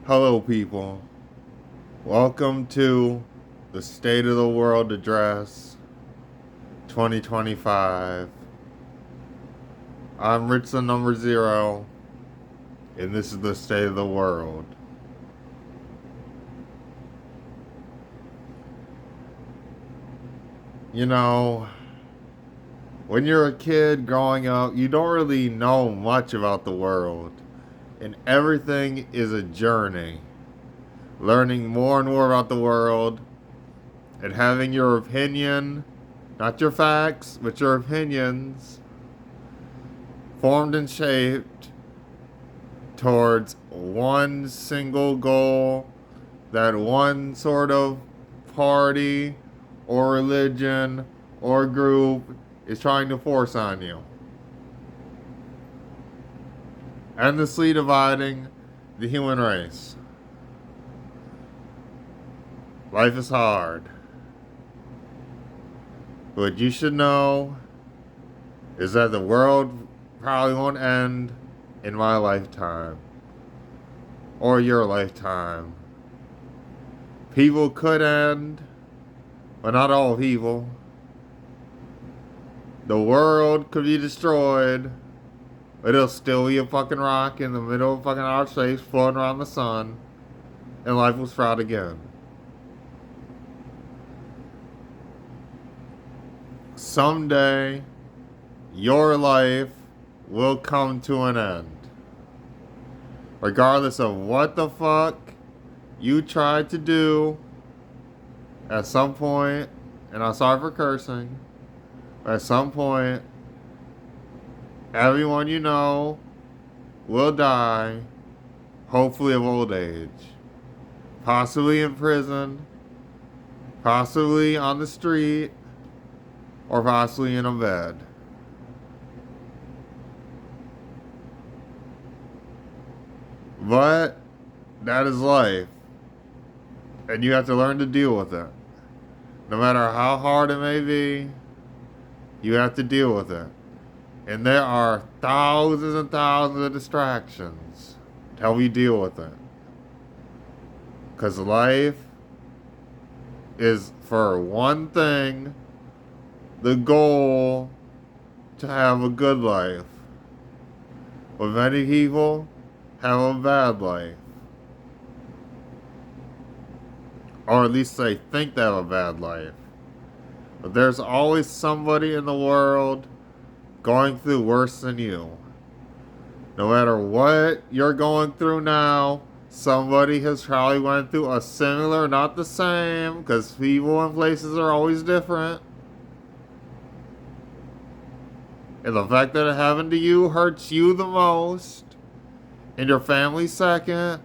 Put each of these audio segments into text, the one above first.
Hello, people. Welcome to the State of the World Address 2025. I'm Richlyn number 0, and this is the State of the World. You know, when you're a kid growing up, you don't really know much about the world, and everything is a journey. Learning more and more about the world, and having your opinion, not your facts, but your opinions, formed and shaped towards one single goal that one sort of party or religion or group is trying to force on you. Endlessly dividing the human race. Life is hard. What you should know is that the world probably won't end in my lifetime. Or your lifetime. People could end, but not all people. The world could be destroyed, but it'll still be a fucking rock in the middle of fucking outer space floating around the sun, and life will sprout again. Someday, your life will come to an end. Regardless of what the fuck you tried to do, at some point, and I'm sorry for cursing, at some point, everyone you know will die, hopefully of old age. Possibly in prison, possibly on the street, or possibly in a bed. But that is life. And you have to learn to deal with it. No matter how hard it may be, you have to deal with it. And there are thousands and thousands of distractions to help you deal with it. Because life is, for one thing, the goal to have a good life. But many people have a bad life. Or at least they think they have a bad life. But there's always somebody in the world going through worse than you. No matter what you're going through now, somebody has probably went through a similar, not the same, because people and places are always different. And the fact that it happened to you hurts you the most, and your family second,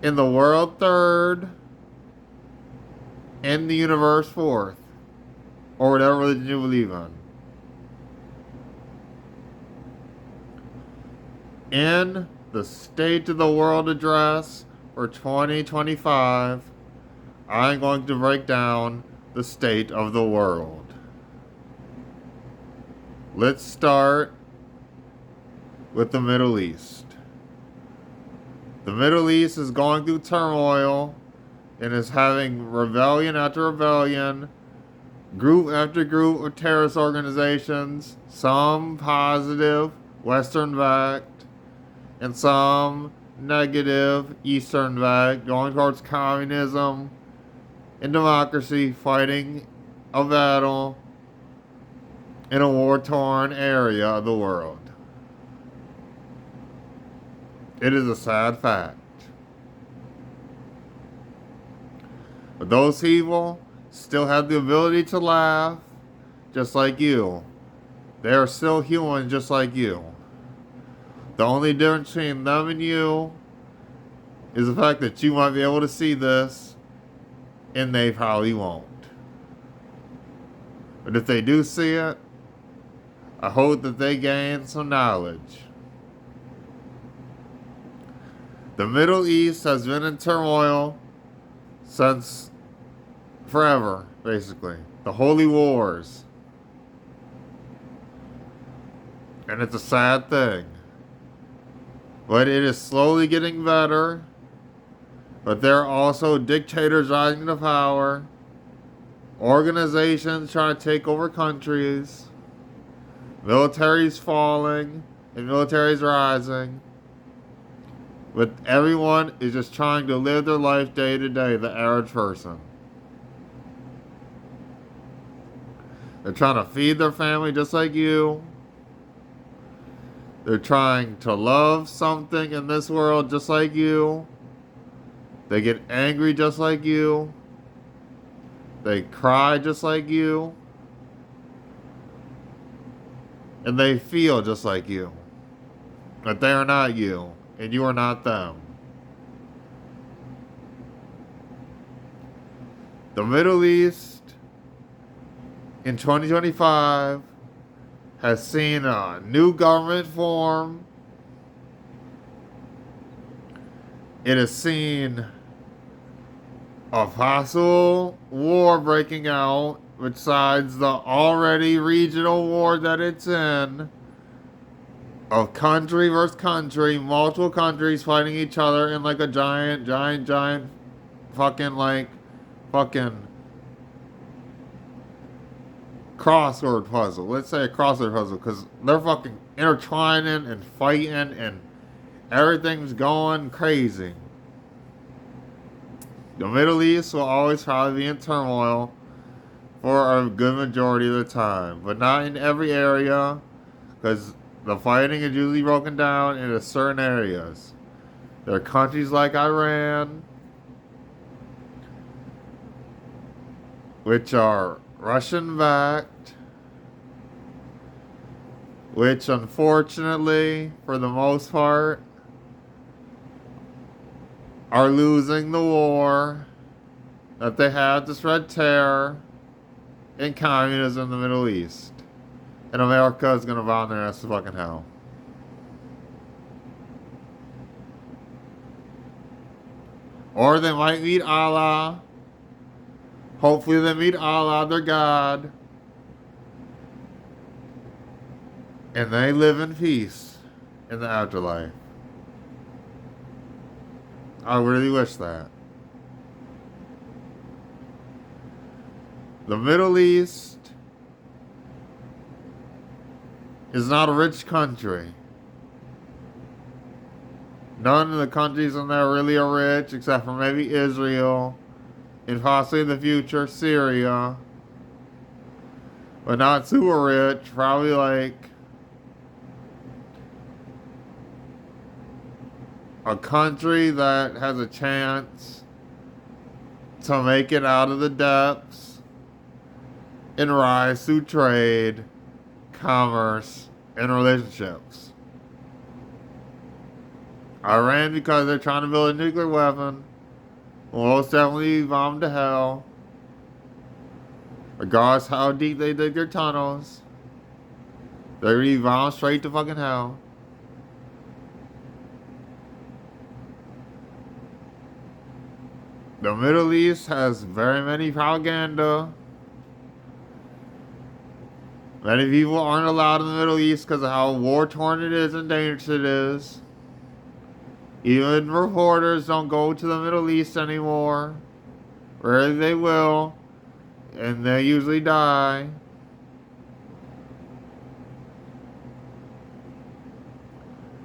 and the world third, and the universe fourth, or whatever religion you believe in. In the State of the World Address for 2025, I'm going to break down the state of the world. Let's start with the Middle East. The Middle East is going through turmoil and is having rebellion after rebellion, group after group of terrorist organizations, some positive, Western-backed, and some negative, Eastern-backed, going towards communism and democracy, fighting a battle in a war-torn area of the world. It is a sad fact. But those people still have the ability to laugh, just like you. They are still human, just like you. The only difference between them and you is the fact that you might be able to see this, and they probably won't. But if they do see it, I hope that they gain some knowledge. The Middle East has been in turmoil since forever, basically. The Holy Wars. And it's a sad thing. But it is slowly getting better. But there are also dictators rising to power, organizations trying to take over countries, militaries falling, and militaries rising. But everyone is just trying to live their life day to day, the average person. They're trying to feed their family just like you. They're trying to love something in this world just like you. They get angry just like you. They cry just like you. And they feel just like you. But they are not you. And you are not them. The Middle East in 2025 has seen a new government form. It has seen a possible war breaking out besides the already regional war that it's in, of country versus country, multiple countries fighting each other in like a giant fucking crossword puzzle. Let's say a crossword puzzle, because they're fucking intertwining and fighting and everything's going crazy. The Middle East will always probably be in turmoil for a good majority of the time, but not in every area, because the fighting is usually broken down into certain areas. There are countries like Iran, which are Russian-backed, which unfortunately, for the most part, are losing the war that they had to spread terror and communism in the Middle East. And America is going to bomb their ass to fucking hell. Or they might meet Allah. Hopefully they meet Allah, their God. And they live in peace in the afterlife. I really wish that. The Middle East is not a rich country. None of the countries in there really are rich, except for maybe Israel, and possibly in the future, Syria. But not super rich, probably like a country that has a chance to make it out of the depths and rise through trade, commerce, and relationships. Iran, because they're trying to build a nuclear weapon, will most definitely bomb to hell. Regardless how deep they dig their tunnels, they're gonna bomb straight to fucking hell. The Middle East has very many propaganda. Many people aren't allowed in the Middle East because of how war-torn it is and dangerous it is. Even reporters don't go to the Middle East anymore. Rarely they will. And they usually die.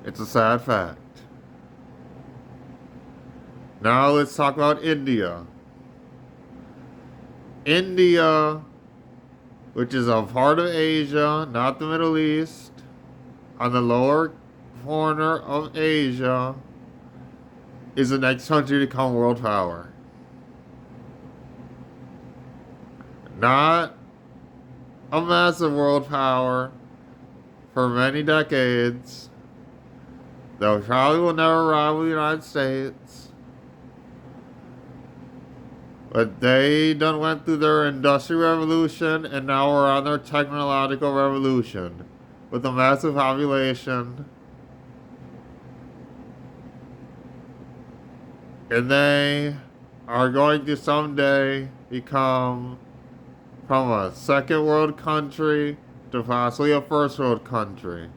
It's a sad fact. Now let's talk about India. India, which is a part of Asia, not the Middle East, on the lower corner of Asia, is the next country to become world power. Not a massive world power for many decades. They probably will never rival the United States. But they done went through their industrial revolution and now we're on their technological revolution with a massive population. And they are going to someday become from a second world country to possibly a first world country.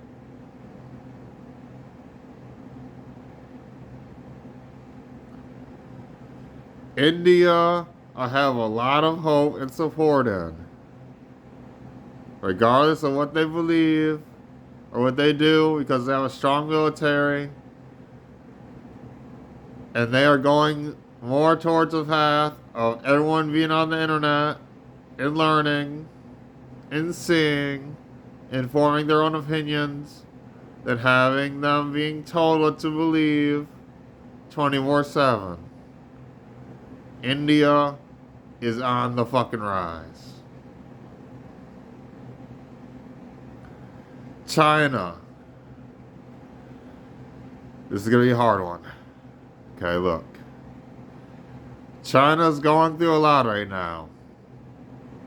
India, I have a lot of hope and support in. Regardless of what they believe or what they do, because they have a strong military and they are going more towards the path of everyone being on the internet and learning and seeing and forming their own opinions than having them being told what to believe 24/7. India is on the fucking rise. China. This is going to be a hard one. Okay, look. China's going through a lot right now.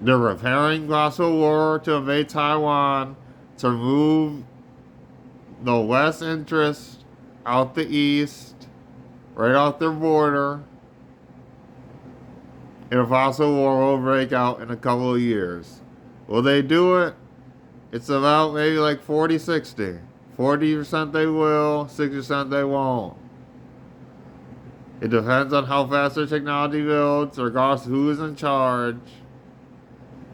They're preparing possible war to invade Taiwan to remove the West interest out the East, right off their border. And a possible war will break out in a couple of years. Will they do it? It's about maybe like 40-60. 40% they will, 60% they won't. It depends on how fast their technology builds, regardless of who is in charge.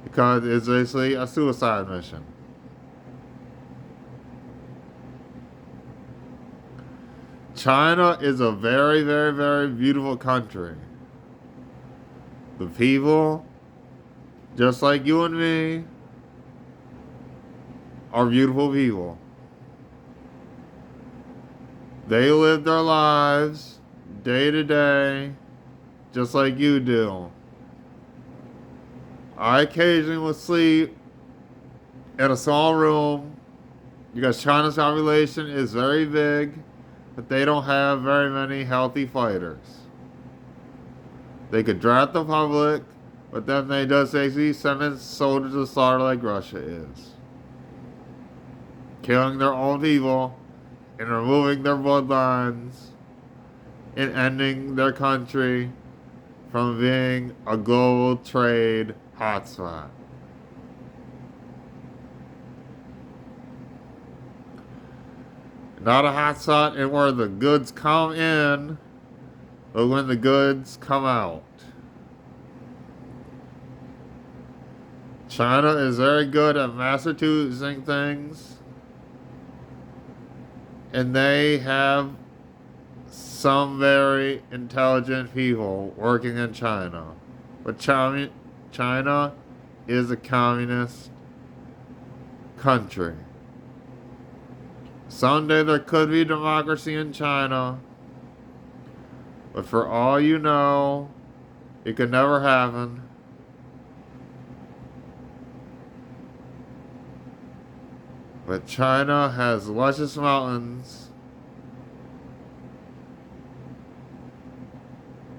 Because it's basically a suicide mission. China is a very, very, very beautiful country. The people, just like you and me, are beautiful people. They live their lives day to day, just like you do. I occasionally will sleep in a small room because China's population is very big, but they don't have very many healthy fighters. They could draft the public, but then they just basically send soldiers to slaughter like Russia is. Killing their own people and removing their bloodlines and ending their country from being a global trade hotspot. Not a hotspot in where the goods come in, but when the goods come out. China is very good at mass-producing things, and they have some very intelligent people working in China. But China is a communist country. Someday there could be democracy in China, but for all you know, it could never happen. But China has luscious mountains.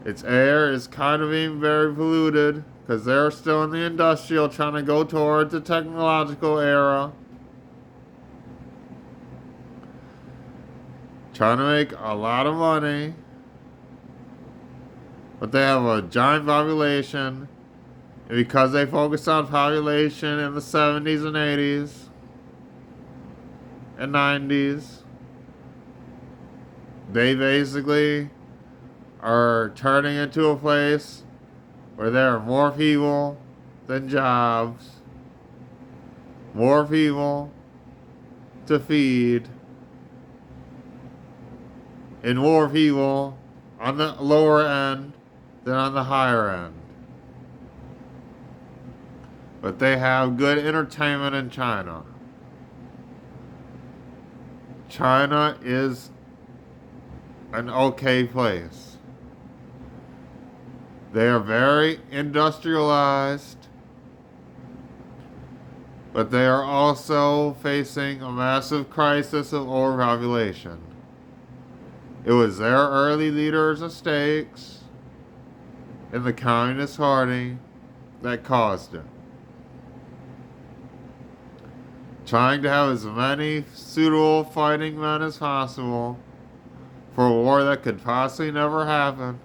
Its air is kind of being very polluted because they're still in the industrial, trying to go towards the technological era. Trying to make a lot of money. But they have a giant population. And because they focused on population in the 70s and 80s and 90s, they basically are turning into a place where there are more people than jobs, more people to feed, and more people on the lower end than on the higher end. But they have good entertainment in China. China is an okay place. They are very industrialized, but they are also facing a massive crisis of overpopulation. It was their early leaders' mistakes in the Communist Party that caused it. Trying to have as many suitable fighting men as possible for a war that could possibly never happen.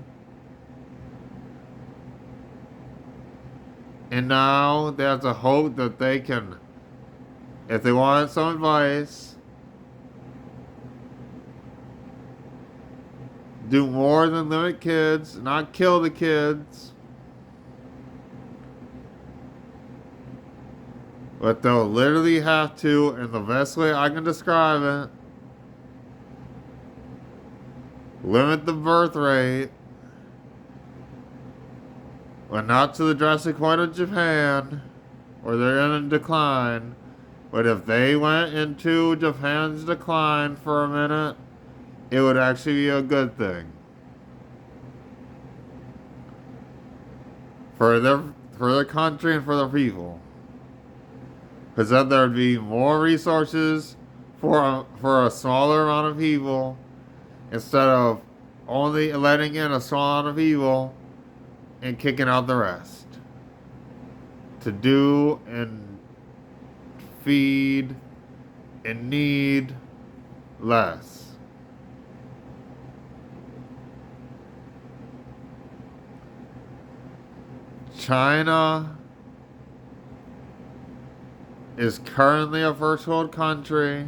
And now they have to hope that they can, if they want some advice, do more than limit kids, not kill the kids. But they'll literally have to, in the best way I can describe it, limit the birth rate. But not to the drastic point of Japan, where they're in a decline. But if they went into Japan's decline for a minute, it would actually be a good thing. For their country and for their people. Because then there would be more resources for a smaller amount of people, instead of only letting in a small amount of people and kicking out the rest. To do and feed and need less. China is currently a first world country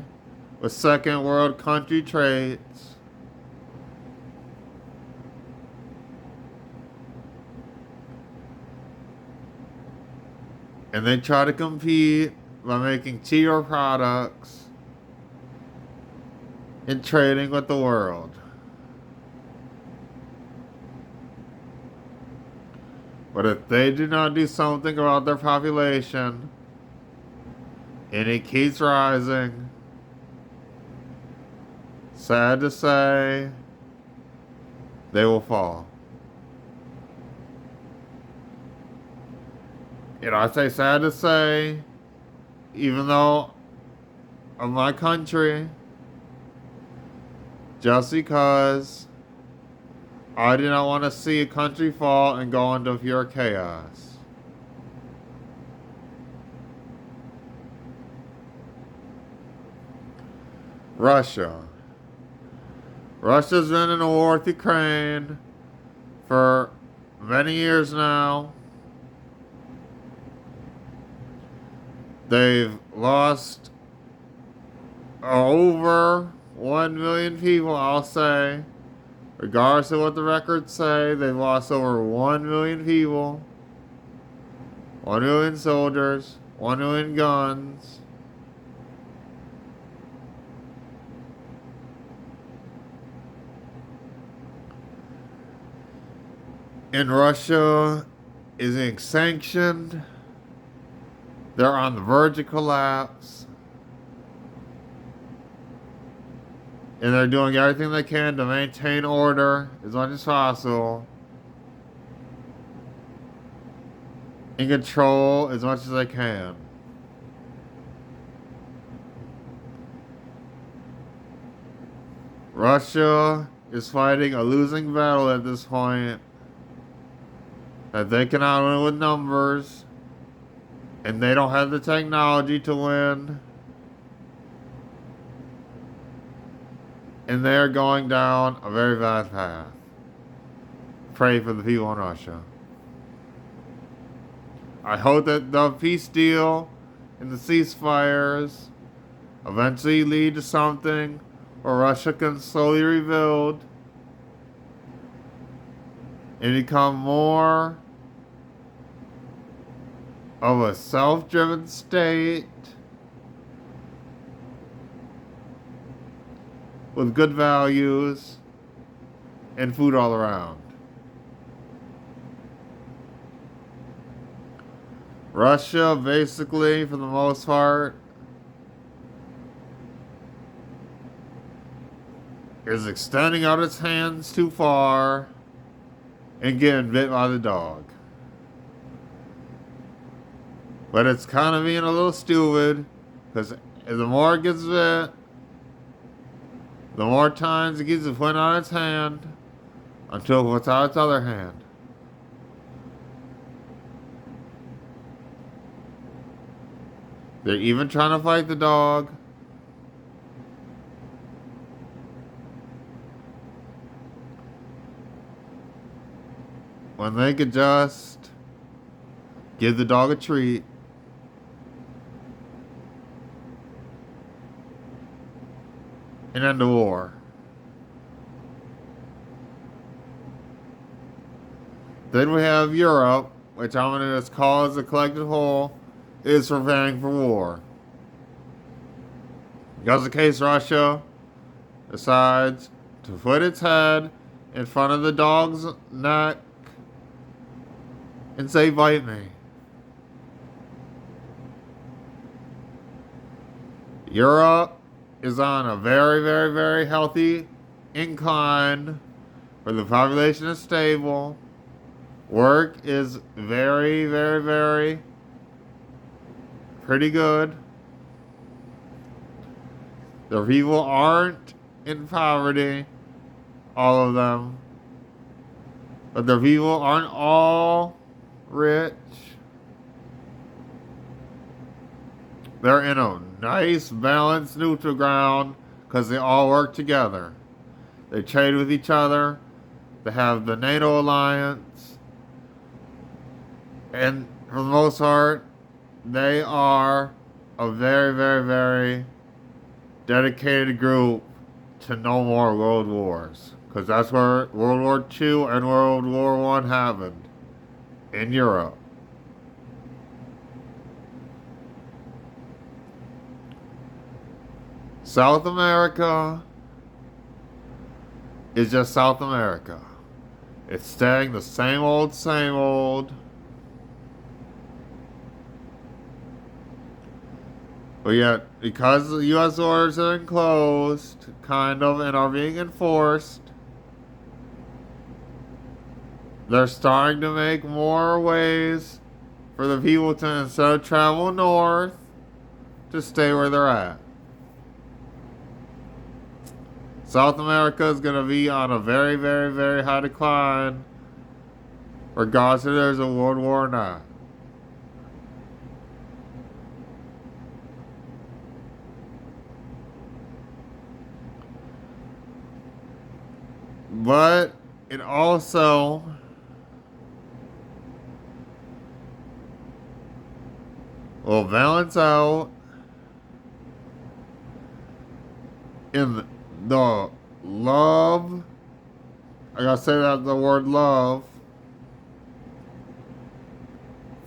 with second world country traits. And they try to compete by making cheaper products and trading with the world. But if they do not do something about their population, and it keeps rising, sad to say, they will fall. And I say sad to say, even though of my country, just because I do not want to see a country fall and go into pure chaos. Russia. Russia's been in a war with Ukraine for many years now. They've lost over 1 million people, I'll say. Regardless of what the records say, they've lost over 1 million people. 1 million soldiers, 1 million guns. And Russia is being sanctioned. They're on the verge of collapse. And they're doing everything they can to maintain order as much as possible. And control as much as they can. Russia is fighting a losing battle at this point. That they cannot win with numbers. And they don't have the technology to win. And they're going down a very bad path. Pray for the people in Russia. I hope that the peace deal and the ceasefires eventually lead to something where Russia can slowly rebuild and become more of a self-driven state with good values and food all around. Russia, basically, for the most part, is extending out its hands too far and getting bit by the dog. But it's kind of being a little stupid, because the more it gets bit, the more times it gets to put on its hand until it puts out its other hand. They're even trying to fight the dog. When they could just give the dog a treat. And end the war. Then we have Europe, which I'm going to just call as a collective whole, is preparing for war. Just in case Russia decides to put its head in front of the dog's neck and say, "Bite me." Europe is on a very, very, very healthy incline where the population is stable. Work is very, very, very pretty good. The people aren't in poverty, all of them. But the people aren't all rich. They're in a nice, balanced, neutral ground because they all work together. They trade with each other. They have the NATO alliance. And for the most part, they are a very, very, very dedicated group to no more world wars. Because that's where World War II and World War I happened. In Europe. South America is just South America. It's staying the same old, same old. But yet, because the U.S. orders are enclosed, kind of, and are being enforced, they're starting to make more ways for the people to, instead of travel north, to stay where they're at. South America is going to be on a very, very, very high decline, regardless if there's a world war or not. But it also will balance out in the love. I gotta say that the word love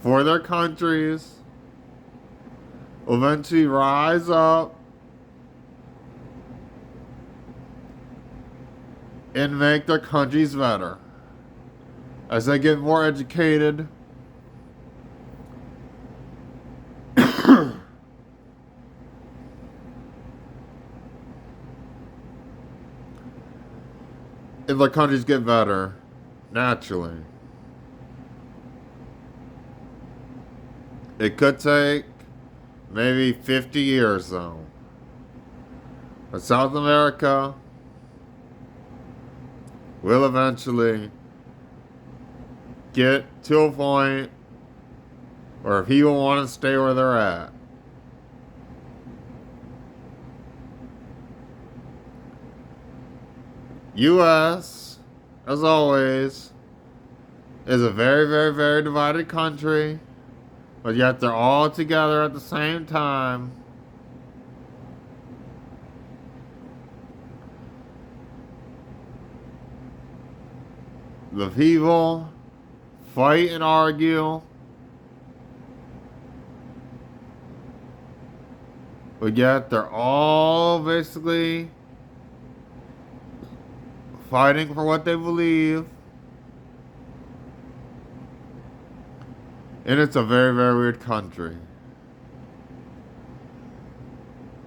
for their countries will eventually rise up and make their countries better as they get more educated. If the countries get better, naturally. It could take maybe 50 years though. But South America will eventually get to a point where people want to stay where they're at. U.S., as always, is a very, very, very divided country, but yet they're all together at the same time. The people fight and argue, but yet they're all basically fighting for what they believe. And it's a very, very weird country.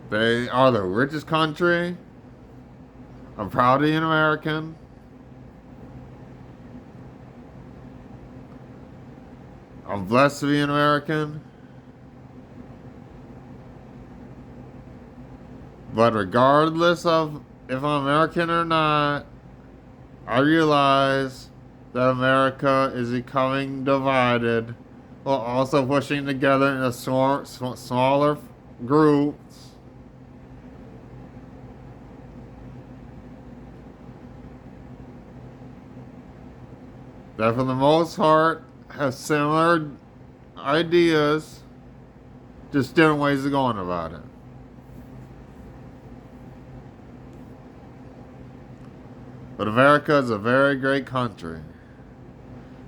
They are the richest country. I'm proud to be an American. I'm blessed to be an American. But regardless of if I'm American or not, I realize that America is becoming divided while also pushing together into smaller groups. That for the most part have similar ideas, just different ways of going about it. But America is a very great country.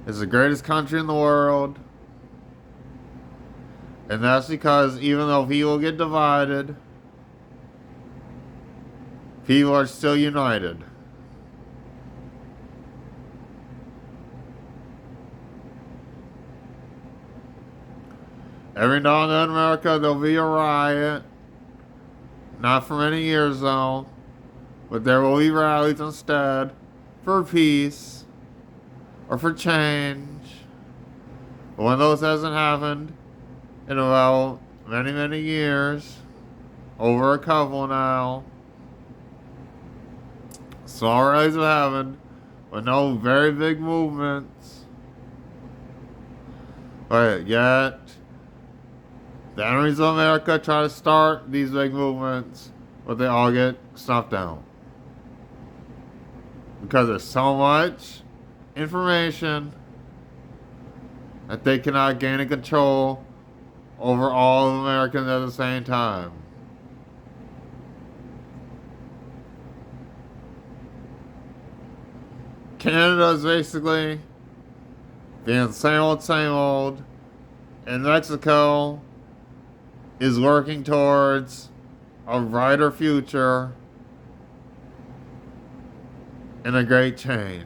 It's the greatest country in the world. And that's because even though people get divided, people are still united. Every now and then in America, there'll be a riot. Not for many years, though. But there will be rallies instead for peace or for change. But when those hasn't happened in about many, many years, over a couple now, small rallies have happened with no very big movements. But yet, the enemies of America try to start these big movements, but they all get snuffed down. Because there's so much information that they cannot gain a control over all of Americans at the same time. Canada is basically being same old, and Mexico is working towards a brighter future and a great change.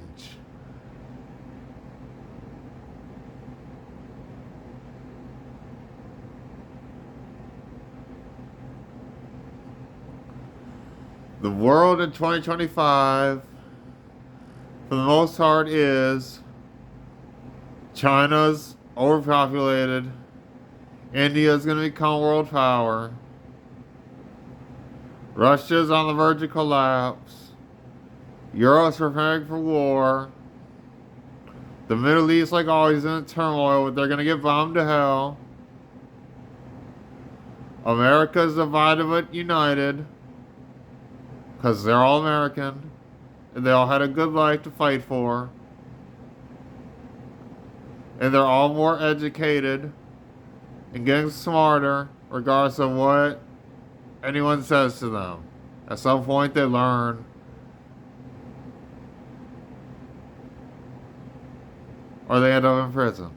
The world in 2025, for the most part, is China's overpopulated. India's going to become world power. Russia's on the verge of collapse. Europe's preparing for war. The Middle East, like always, in turmoil, but they're going to get bombed to hell. America's divided but united, because they're all American, and they all had a good life to fight for. And they're all more educated and getting smarter, regardless of what anyone says to them. At some point, they learn. Or they end up in prison.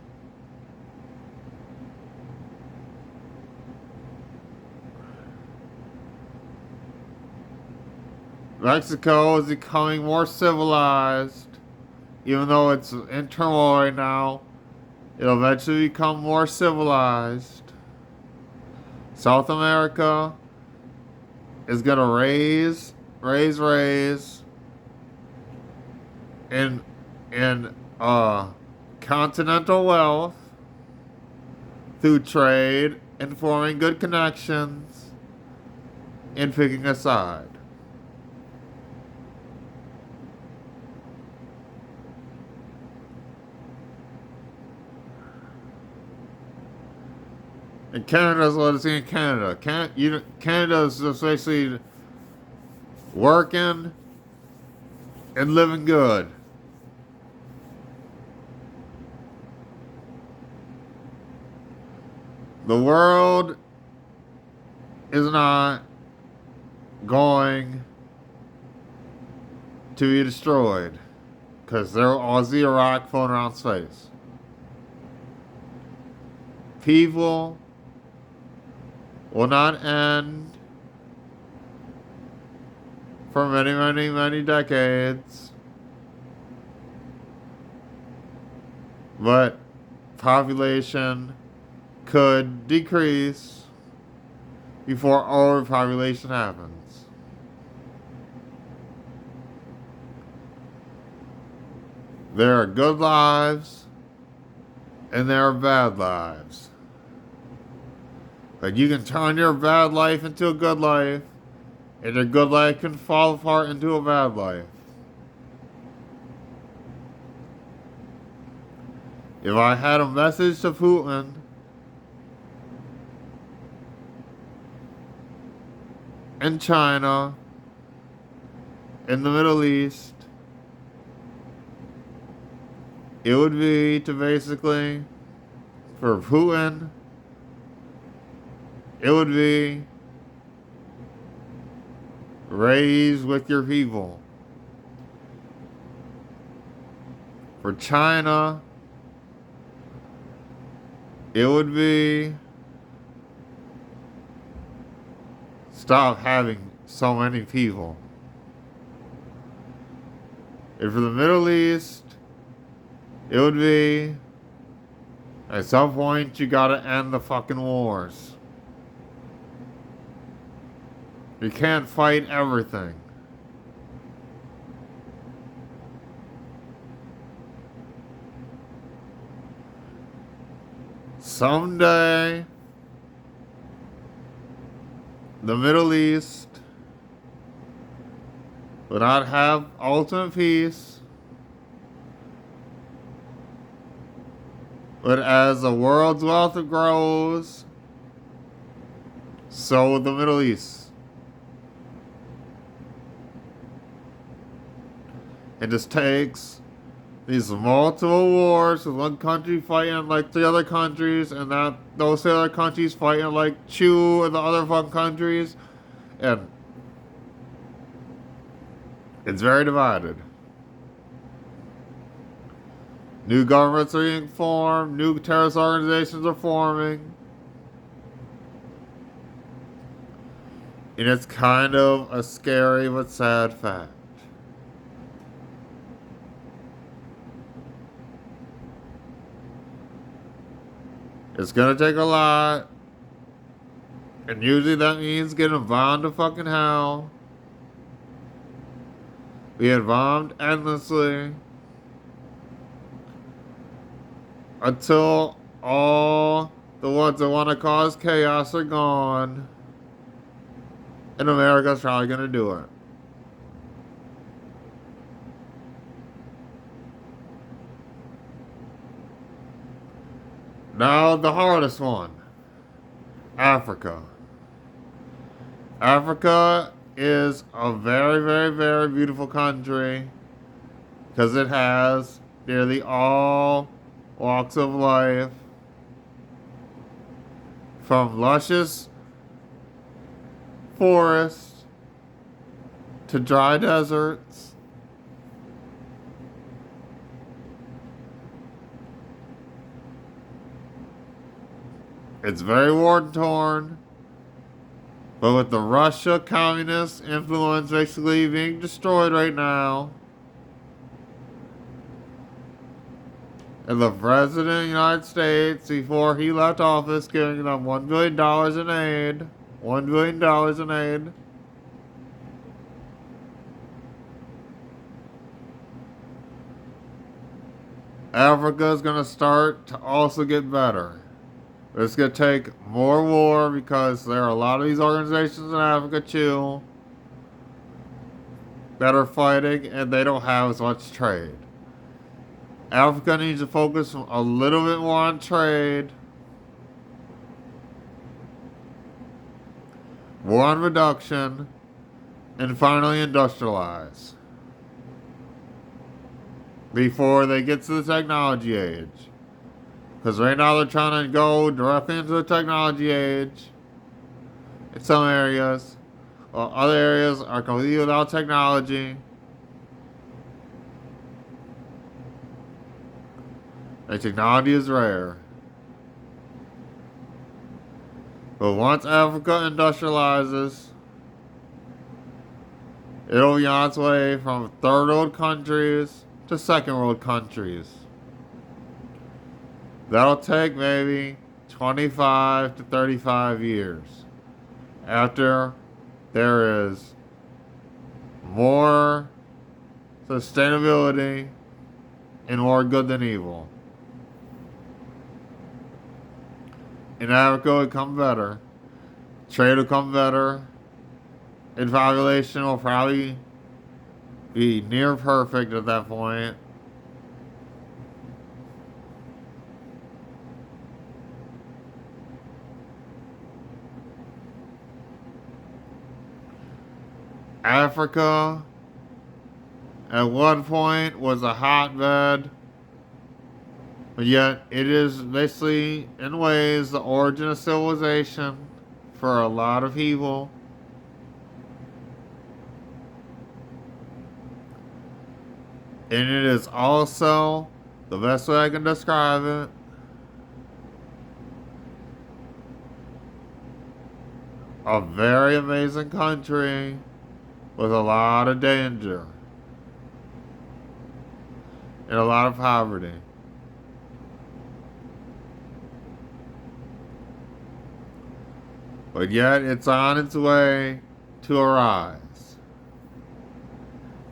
Mexico is becoming more civilized, even though it's in turmoil right now. It'll eventually become more civilized. South America is gonna raise in continental wealth through trade and forming good connections and picking a side. And Canada's what it's in Canada. Canada's just basically working and living good. The world is not going to be destroyed because there was a rock floating around space. People will not end for many, many, many decades. But population could decrease before overpopulation happens. There are good lives and there are bad lives. But you can turn your bad life into a good life, and your good life can fall apart into a bad life. If I had a message to Putin, in China, in the Middle East, it would be to basically, for Putin, it would be raise with your people. For China, It would be stop having so many people. And for the Middle East, it would be at some point you gotta end the fucking wars. You can't fight everything. Someday, the Middle East will not have ultimate peace, but as the world's wealth grows, so will the Middle East. It just takes these multiple wars with one country fighting like the other countries, and that those other countries fighting like Chew and the other fun countries, and it's very divided. New governments are being formed, new terrorist organizations are forming, and it's kind of a scary but sad fact. It's gonna take a lot, and usually that means getting bombed to fucking hell, being bombed endlessly, until all the ones that want to cause chaos are gone, and America's probably gonna do it. Now, the hardest one, Africa. Africa is a very, very, very beautiful country because it has nearly all walks of life, from luscious forests to dry deserts. It's very war-torn, but with the Russia communist influence basically being destroyed right now, and the President of the United States, before he left office, giving them $1 billion in aid, $1 billion in aid, Africa is going to start to also get better. It's going to take more war because there are a lot of these organizations in Africa too that are fighting, and they don't have as much trade. Africa needs to focus a little bit more on trade, more on reduction, and finally industrialize before they get to the technology age. Because right now they're trying to go directly into the technology age in some areas, while other areas are completely without technology. And technology is rare. But once Africa industrializes, it'll be on its way from third world countries to second world countries. That'll take maybe 25 to 35 years after there is more sustainability and more good than evil. And Africa will become better. Trade will come better. And population will probably be near perfect at that point. Africa at one point was a hotbed, but yet it is basically, in ways, the origin of civilization for a lot of people. And it is also, the best way I can describe it, a very amazing country with a lot of danger and a lot of poverty. But yet it's on its way to a rise.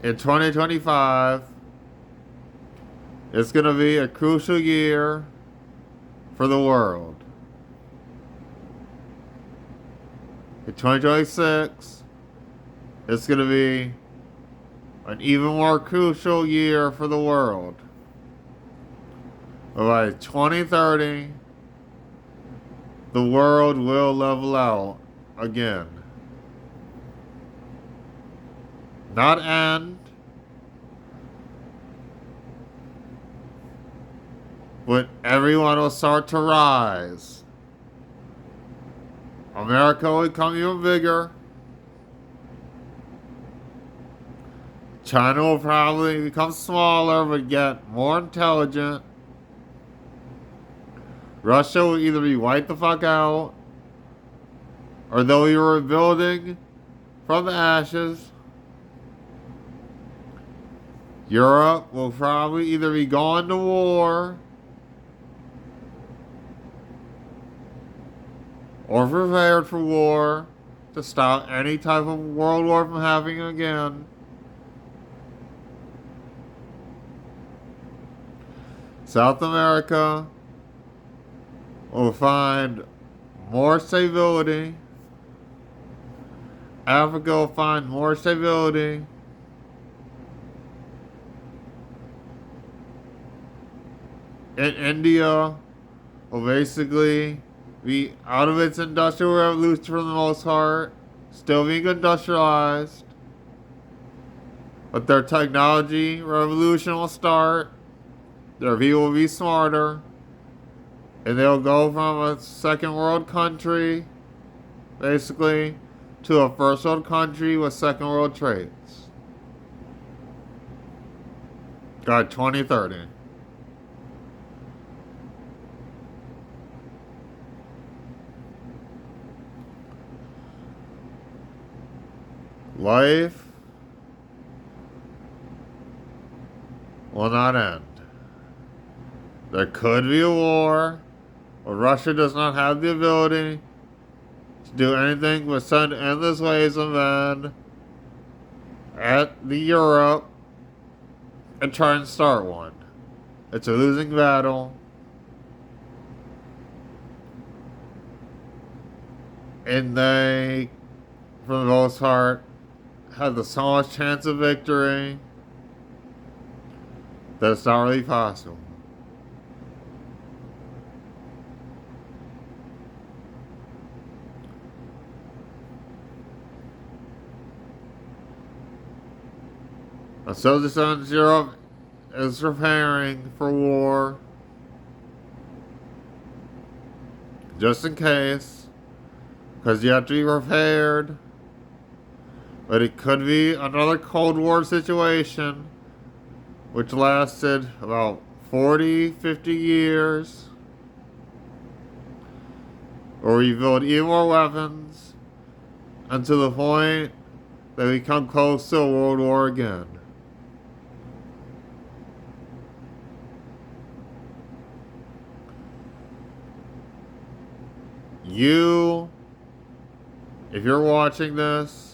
In 2025, it's going to be a crucial year for the world. In 2026, it's going to be an even more crucial year for the world. But by 2030, the world will level out again. Not end, but everyone will start to rise. America will become even bigger. China will probably become smaller but get more intelligent. Russia will either be wiped the fuck out, or they'll be rebuilding from the ashes. Europe will probably either be going to war or prepared for war to stop any type of world war from happening again. South America will find more stability. Africa will find more stability. And India will basically be out of its industrial revolution for the most part, still being industrialized. But their technology revolution will start. Their people will be smarter. And they'll go from a second world country, basically, to a first world country with second world traits. Got 2030. Life will not end. There could be a war, but Russia does not have the ability to do anything but send endless waves of men at the Europe and try and start one. It's a losing battle. And they, for the most part, have the smallest chance of victory that it's not really possible. A citizens Europe is preparing for war just in case, because you have to be prepared. But it could be another Cold War situation, which lasted about 40, 50 years, where we build even more weapons, and to the point that we come close to a world war again. You, if you're watching this,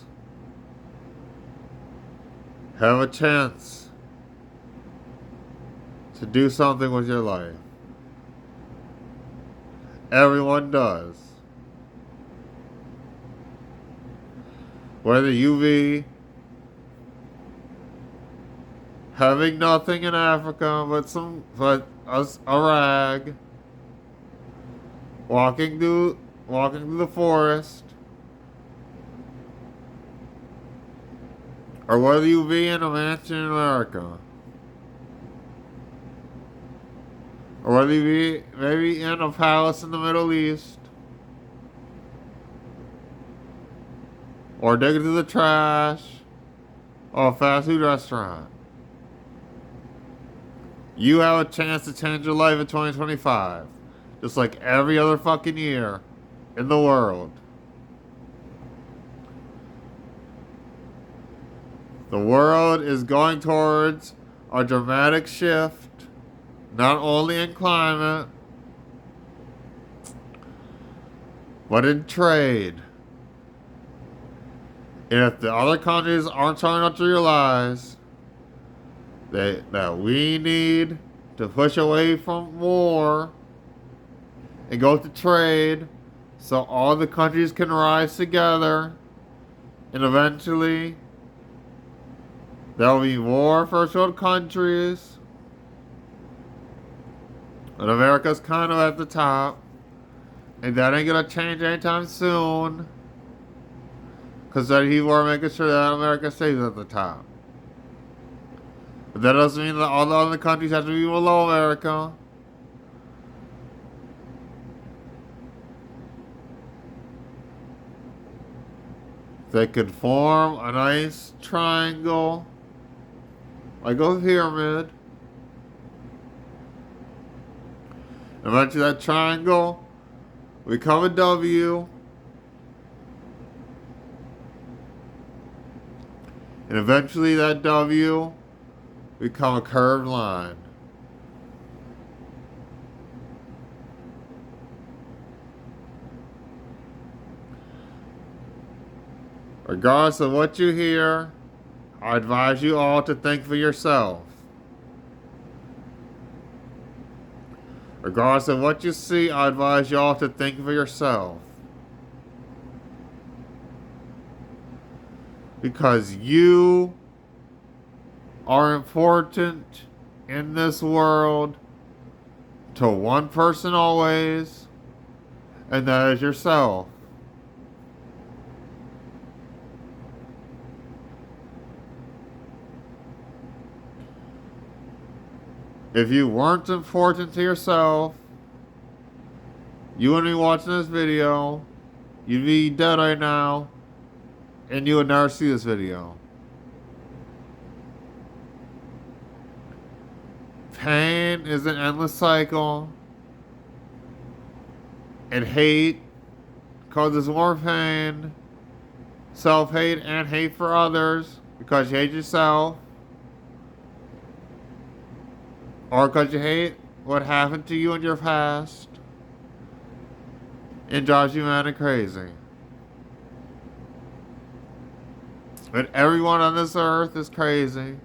have a chance to do something with your life. Everyone does. Whether you be having nothing in Africa but a rag, walking through the forest, or whether you be in a mansion in America, or whether you be maybe in a palace in the Middle East, or digging through the trash, or a fast food restaurant. You have a chance to change your life in 2025, just like every other fucking year in the world. The world is going towards a dramatic shift, not only in climate, but in trade. And if the other countries aren't starting to realize that we need to push away from war and go to trade so all the countries can rise together, and eventually there will be more first world countries, and America's kind of at the top, and that ain't gonna change anytime soon, because then people are making sure that America stays at the top. But that doesn't mean that all the other countries have to be below America. They could form a nice triangle, like a pyramid. Eventually that triangle will become a W. And eventually that W become a curved line. Regardless of what you hear, I advise you all to think for yourself. Regardless of what you see, I advise you all to think for yourself. Because you are important in this world to one person always, and that is yourself. If you weren't important to yourself, you wouldn't be watching this video, you'd be dead right now, and you would never see this video. Pain is an endless cycle, and hate causes more pain, self-hate and hate for others because you hate yourself, or because you hate what happened to you in your past, and drives you mad and crazy. But everyone on this earth is crazy.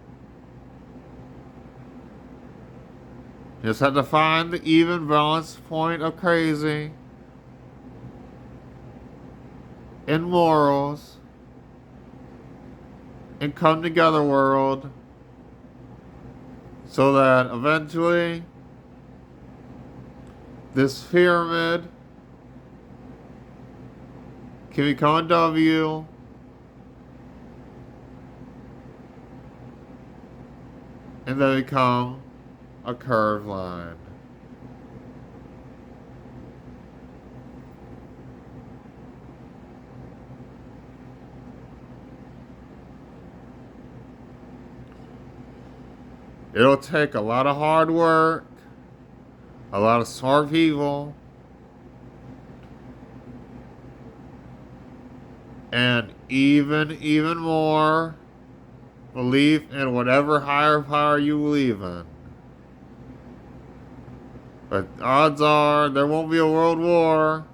You just have to find the even balanced point of crazy in morals and come together world, so that eventually this pyramid can become a W, and then become a curved line. It'll take a lot of hard work, a lot of smart people, and even more belief in whatever higher power you believe in. But odds are there won't be a world war,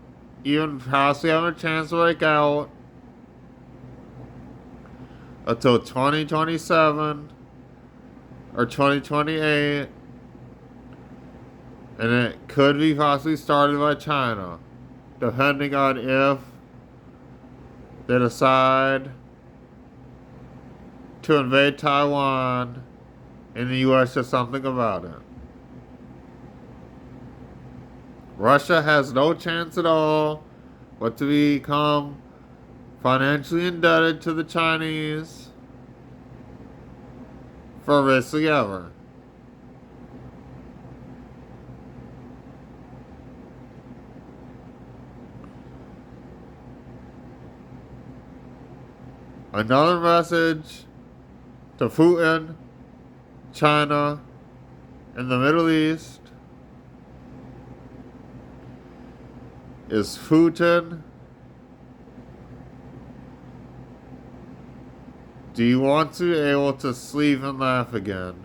even possibly having a chance to break out, until 2027 or 2028, and it could be possibly started by China, depending on if they decide to invade Taiwan and the U.S. does something about it. Russia has no chance at all but to become financially indebted to the Chinese for basically ever. Another message to Putin, China, and the Middle East is Putin, Do you want to be able to sleep and laugh again?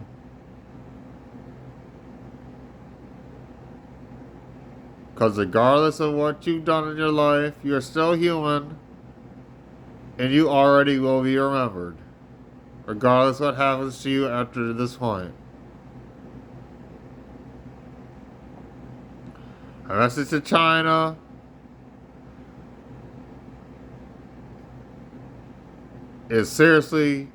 Because regardless of what you've done in your life, you're still human, and you already will be remembered, regardless what happens to you after this point. A message to China. Is seriously,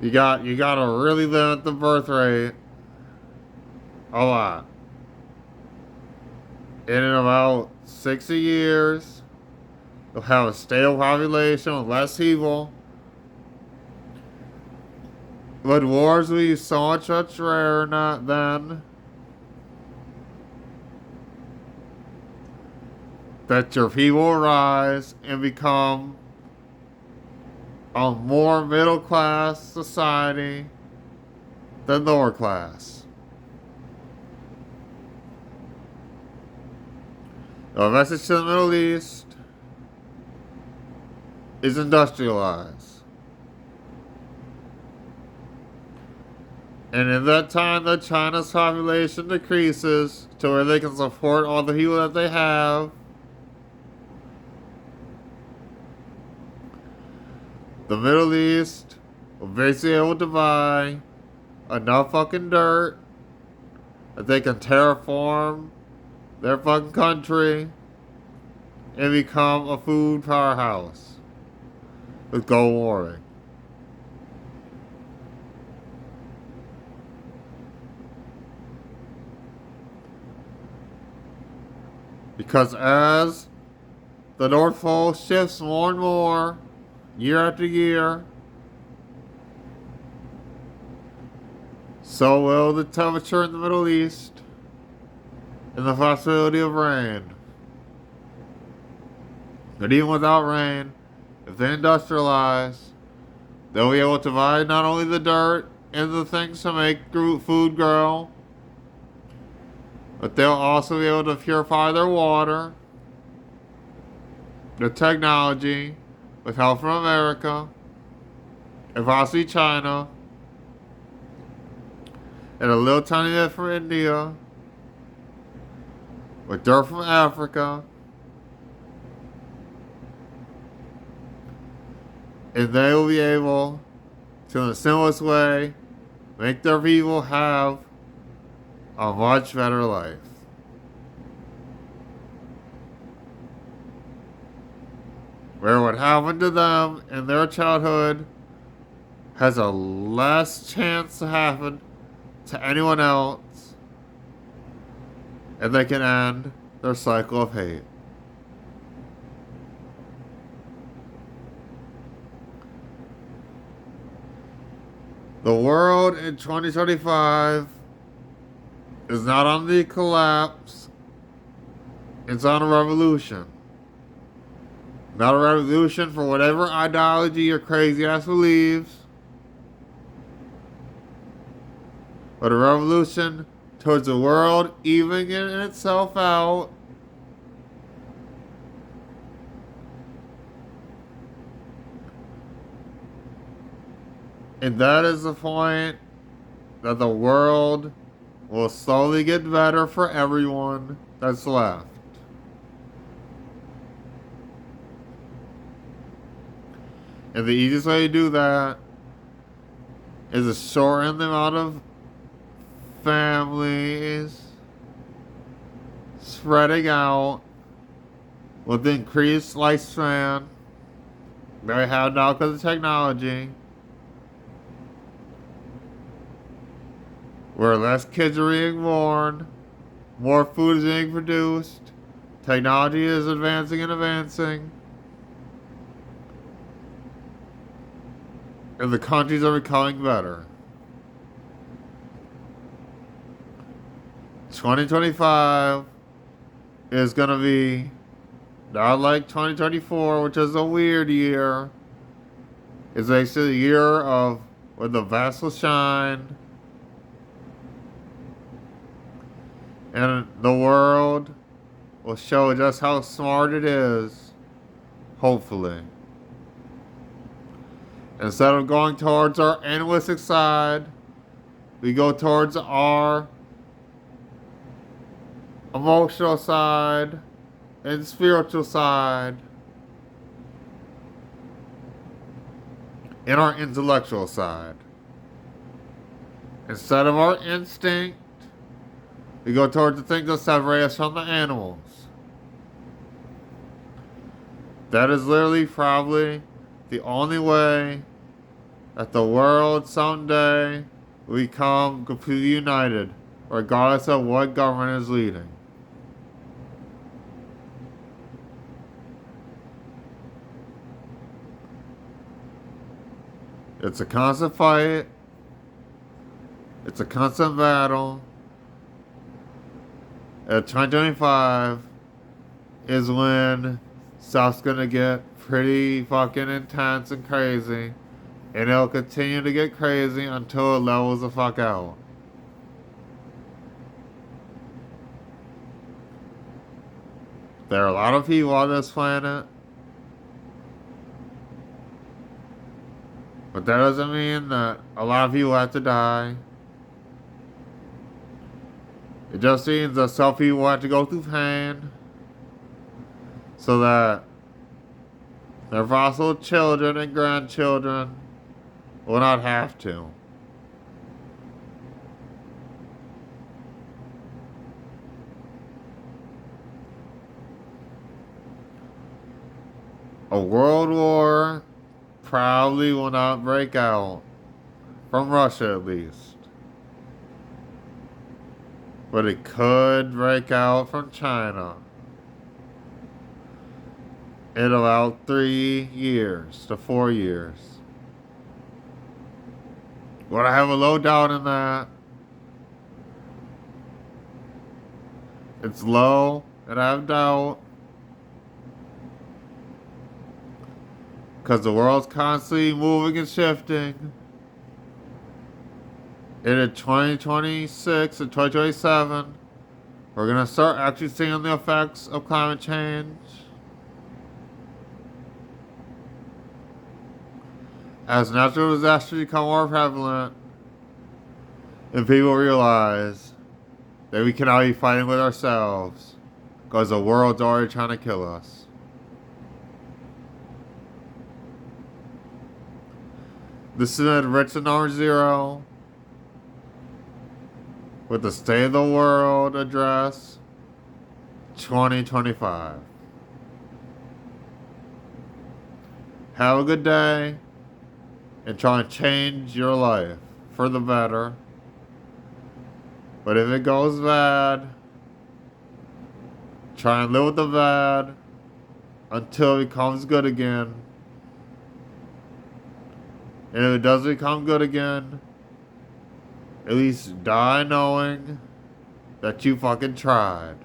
you gotta really limit the birth rate a lot. In about 60 years, you'll have a stable population with less evil. But wars will be so much rarer not then that your people will rise and become a more middle class society than lower class. The message to the Middle East is industrialize. And in that time that China's population decreases to where they can support all the people that they have, the Middle East will basically be able to buy enough fucking dirt that they can terraform their fucking country and become a food powerhouse with global warming. Because as the North Pole shifts more and more, year after year, so will the temperature in the Middle East and the possibility of rain. But even without rain, if they industrialize, they'll be able to buy not only the dirt and the things to make food grow, but they'll also be able to purify their water, their technology, with help from America, and possibly China, and a little tiny bit from India, with dirt from Africa, and they will be able to, in the simplest way, make their people have a much better life. Where what happened to them in their childhood has a less chance to happen to anyone else, and they can end their cycle of hate. The world in 2025 is not on the collapse, it's on a revolution. Not a revolution for whatever ideology your crazy ass believes, but a revolution towards the world evening itself out, and that is the point that the world will slowly get better for everyone that's left. And the easiest way to do that is to shorten the amount of families spreading out with increased lifespan that we have now because of technology, where less kids are being born, more food is being produced, technology is advancing and advancing, and the countries are becoming better. 2025 is going to be not like 2024, which is a weird year. It's actually a year of where the best will shine, and the world will show just how smart it is, hopefully. Instead of going towards our animalistic side, we go towards our emotional side and spiritual side and our intellectual side. Instead of our instinct, we go towards the things that separate us from the animals. That is literally probably the only way that the world someday will become completely united, regardless of what government is leading. It's a constant fight. It's a constant battle. And 2025 is when stuff's gonna get pretty fucking intense and crazy. And it'll continue to get crazy until it levels the fuck out. There are a lot of people on this planet. But that doesn't mean that a lot of people have to die. It just means that some people have to go through pain so that their possible children and grandchildren will not have to. A world war probably will not break out, from Russia at least. But it could break out from China in about 3 years to 4 years. Would I have a low doubt in that? It's low, and I have doubt. Because the world's constantly moving and shifting. And in 2026 and 2027, we're going to start actually seeing the effects of climate change. As natural disasters become more prevalent, and people realize that we cannot be fighting with ourselves because the world's already trying to kill us. This is Richlynds number 0 with the State of the World Address 2025. Have a good day and try and change your life for the better. But if it goes bad, try and live with the bad until it becomes good again. And if it does become good again, at least die knowing that you fucking tried.